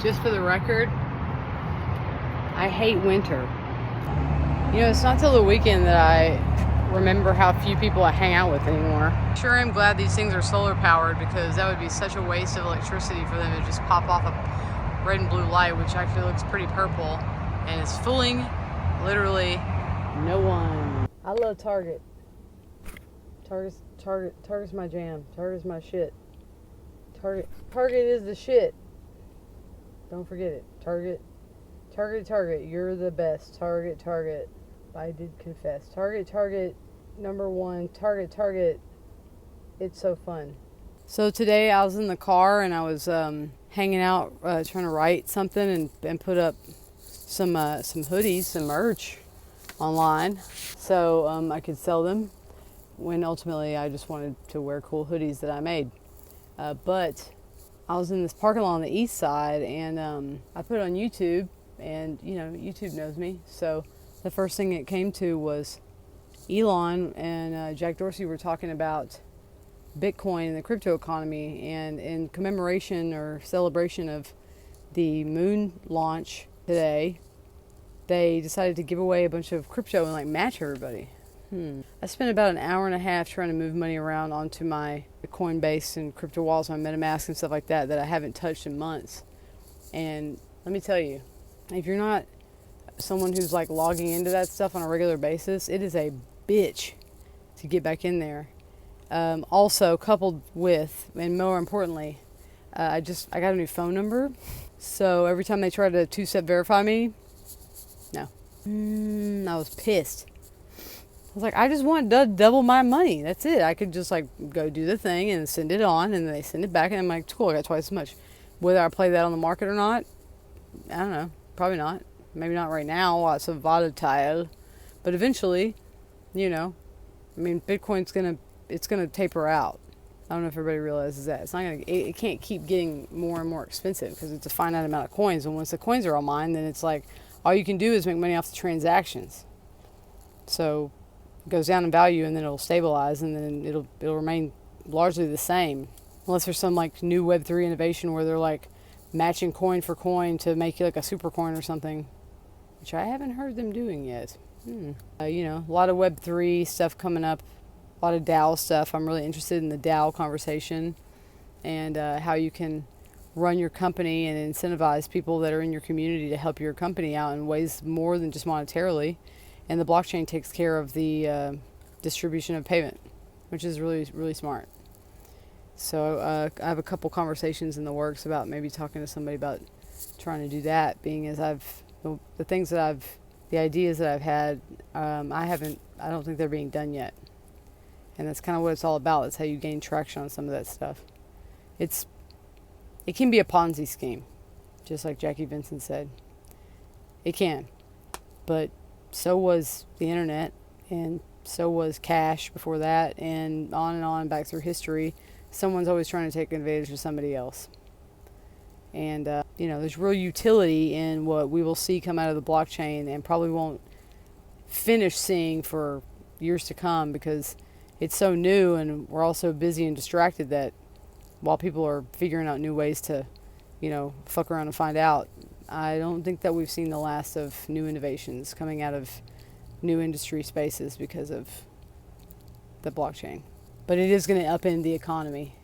Just for the record, I hate winter. You know, it's not till the weekend that I remember how few people I hang out with anymore. Sure am glad these things are solar powered, because that would be such a waste of electricity for them to just pop off a red and blue light, which actually looks pretty purple, and it's fooling literally no one. I love Target. Target's my jam. Target's my shit. Target is the shit. Don't forget it. Target, you're the best. Target, I did confess. Target, number one. Target, it's so fun. So today I was in the car and I was hanging out, trying to write something and put up some hoodies, some merch online, so I could sell them, when ultimately I just wanted to wear cool hoodies that I made. But I was in this parking lot on the east side, and I put it on YouTube, and you know, YouTube knows me, so the first thing it came to was Elon and Jack Dorsey were talking about Bitcoin and the crypto economy, and in commemoration or celebration of the moon launch today, they decided to give away a bunch of crypto and like match everybody. I spent about an hour and a half trying to move money around onto my Coinbase and crypto wallets, my MetaMask and stuff like that I haven't touched in months. And let me tell you, if you're not someone who's like logging into that stuff on a regular basis, it is a bitch to get back in there. Also coupled with, and more importantly, I got a new phone number. So every time they try to two-step verify me, no. I was pissed. I was like, I just want to double my money. That's it. I could just like go do the thing and send it on, and they send it back, and I'm like, cool, I got twice as much. Whether I play that on the market or not, I don't know. Probably not. Maybe not right now while it's so volatile, but eventually, you know, I mean, Bitcoin's gonna taper out. I don't know if everybody realizes that. It can't keep getting more and more expensive because it's a finite amount of coins, and once the coins are all mined, then it's like all you can do is make money off the transactions. So it goes down in value, and then it'll stabilize, and then it'll remain largely the same, unless there's some like new Web3 innovation where they're like matching coin for coin to make you like a super coin or something, which I haven't heard them doing yet. You know, a lot of Web3 stuff coming up, a lot of DAO stuff. I'm really interested in the DAO conversation, and how you can run your company and incentivize people that are in your community to help your company out in ways more than just monetarily. And the blockchain takes care of the distribution of payment, which is really, really smart. So I have a couple conversations in the works about maybe talking to somebody about trying to do that, being as the ideas that I've had, I don't think they're being done yet. And that's kind of what it's all about. It's how you gain traction on some of that stuff. It can be a Ponzi scheme, just like Jackie Vincent said. It can. But so was the internet, and so was cash before that, and on back through history. Someone's always trying to take advantage of somebody else. And, you know, there's real utility in what we will see come out of the blockchain, and probably won't finish seeing for years to come, because it's so new, and we're all so busy and distracted that while people are figuring out new ways to, you know, fuck around and find out, I don't think that we've seen the last of new innovations coming out of new industry spaces because of the blockchain. But it is going to upend the economy.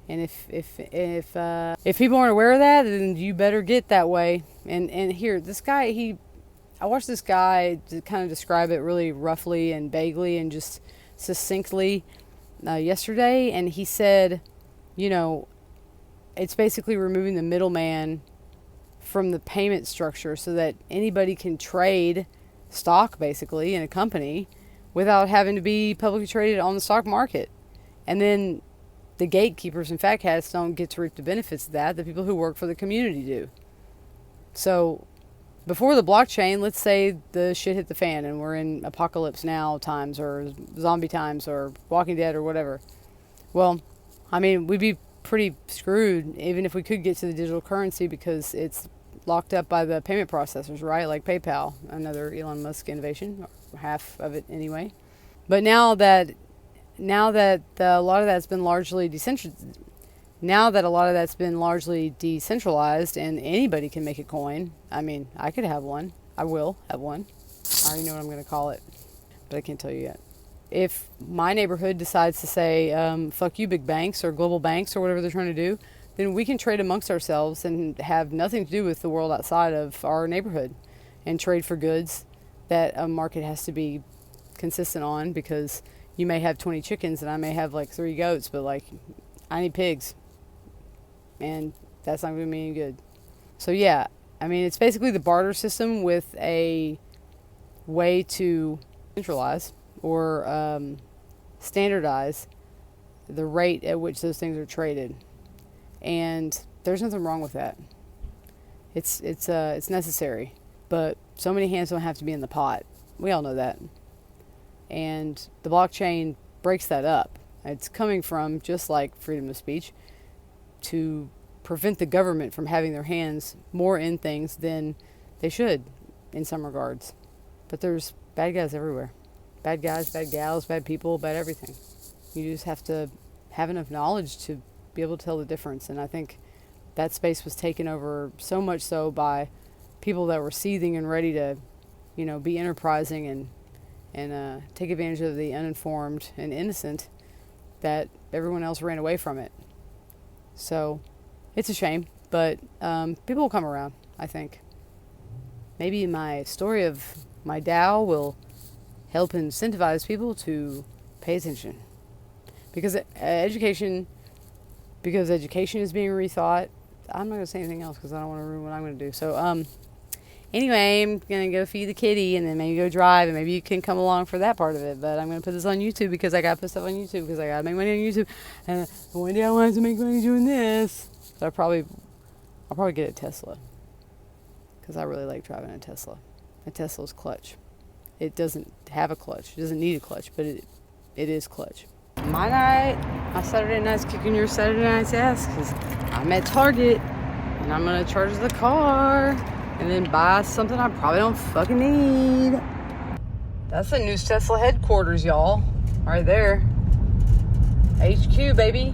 And if people aren't aware of that, then you better get that way. And here, this guy, I watched this guy to kind of describe it really roughly and vaguely and just succinctly yesterday, and he said, you know, it's basically removing the middleman from the payment structure so that anybody can trade stock basically in a company without having to be publicly traded on the stock market. And then the gatekeepers and fat cats don't get to reap the benefits of that. The people who work for the community do. So before the blockchain, let's say the shit hit the fan and we're in apocalypse now times or zombie times or Walking Dead or whatever. Well, I mean, we'd be pretty screwed even if we could get to the digital currency, because it's locked up by the payment processors, right? Like PayPal, another Elon Musk innovation, or half of it anyway. But now that a lot of that's been largely Now that a lot of that's been largely decentralized and anybody can make a coin, I mean, I could have one. I will have one. I already know what I'm going to call it, but I can't tell you yet. If my neighborhood decides to say, fuck you, big banks or global banks or whatever they're trying to do, then we can trade amongst ourselves and have nothing to do with the world outside of our neighborhood and trade for goods that a market has to be consistent on, because you may have 20 chickens and I may have like 3 goats, but like I need pigs and that's not going to do me any good. So yeah, I mean, it's basically the barter system with a way to centralize or standardize the rate at which those things are traded, and there's nothing wrong with that. It's necessary, but so many hands don't have to be in the pot. We all know that, and the blockchain breaks that up. It's coming from, just like freedom of speech, to prevent the government from having their hands more in things than they should in some regards. But there's bad guys everywhere. Bad guys, bad gals, bad people, bad everything. You just have to have enough knowledge to be able to tell the difference. And I think that space was taken over so much so by people that were seething and ready to, be enterprising and take advantage of the uninformed and innocent, that everyone else ran away from it. So it's a shame, but people will come around, I think. Maybe my story of my DAO will help incentivize people to pay attention. Because education is being rethought. I'm not going to say anything else because I don't want to ruin what I'm going to do. So, anyway, I'm going to go feed the kitty and then maybe go drive, and maybe you can come along for that part of it. But I'm going to put this on YouTube because I got to put stuff on YouTube because I got to make money on YouTube. And one day I want to make money doing this. So I'll probably get a Tesla because I really like driving a Tesla. A Tesla's clutch. It doesn't have a clutch. It doesn't need a clutch, but it is clutch. My Saturday night's kicking your Saturday night's ass because I'm at Target and I'm going to charge the car and then buy something I probably don't fucking need. That's the new Tesla headquarters, y'all. Right there. HQ, baby.